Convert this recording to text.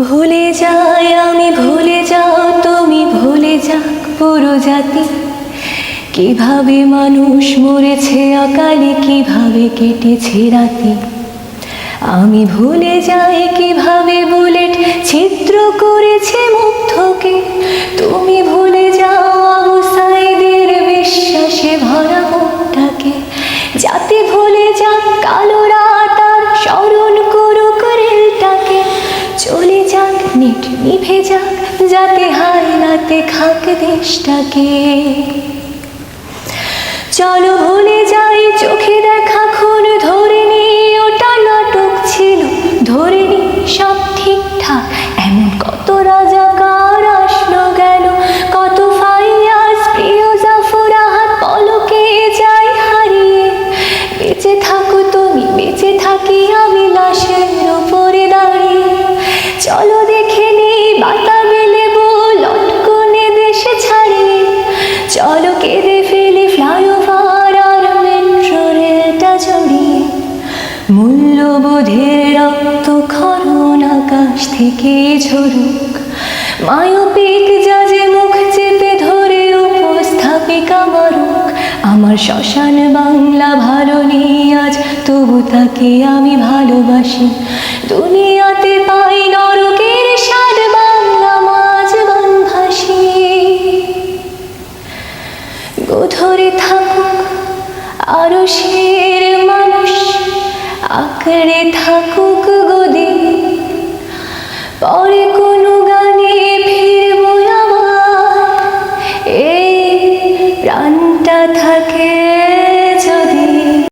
ভুলে যাই আমি, ভুলে যাও তুমি, ভুলে যাক পুরো জাতি। কিভাবে মানুষ মরেছে অকালে, কিভাবে কেটেছে রাতে। আমি ভুলে যাই কিভাবে বুলেট ছিদ্র করেছে মুগ্ধকে। তুমি ভুলে যাও আবু সাঈদের বিশ্বাসে ভরা মুখটাকে। যাতে ভুলে যাক কালো রাত আর স্মরণ করুক রেলটাকে। চলে যাক নেট নিভে যাক, যাতে হায়নাতে খাক দেশটাকে। চলো ভুলে যাই চোখে দেখা খুন, ধরে নি ওটা নাটক ছিল। ধরে নি সব ঠিকঠাক, এমন কত রাজাকার আসলো গেল। কত ফাইয়াজ প্রিয় জাফরাহাত পলকে যাই হারিয়ে। বেঁচে থাকো তুমি, বেঁচে থাকি আমি লাশের উপরে দাঁড়িয়ে। চলো দেখে নি বাতাবি লেবু লটকনে দেশে ছাড়িয়ে। চলো কেঁদে ফেলি ফ্লাইওভার আর মেট্রো রেলটা জড়িয়ে। মূল্যবোধের রক্ত খরণ আকাশ থেকে ঝরুক। মায়োপিক জাজে মুখ চেপে ধরে উপস্থাপিকা মারুক। আমার শ্মশান বাংলা ভালো নেই আজ, তবু তাকে আমি ভালোবাসি। দুনিয়াতে পাই নরকের স্বাদ, বাংলা মাঝ বানভাসি। গোধরে থাকুক আরশের মানুষ, আঁকড়ে থাকুক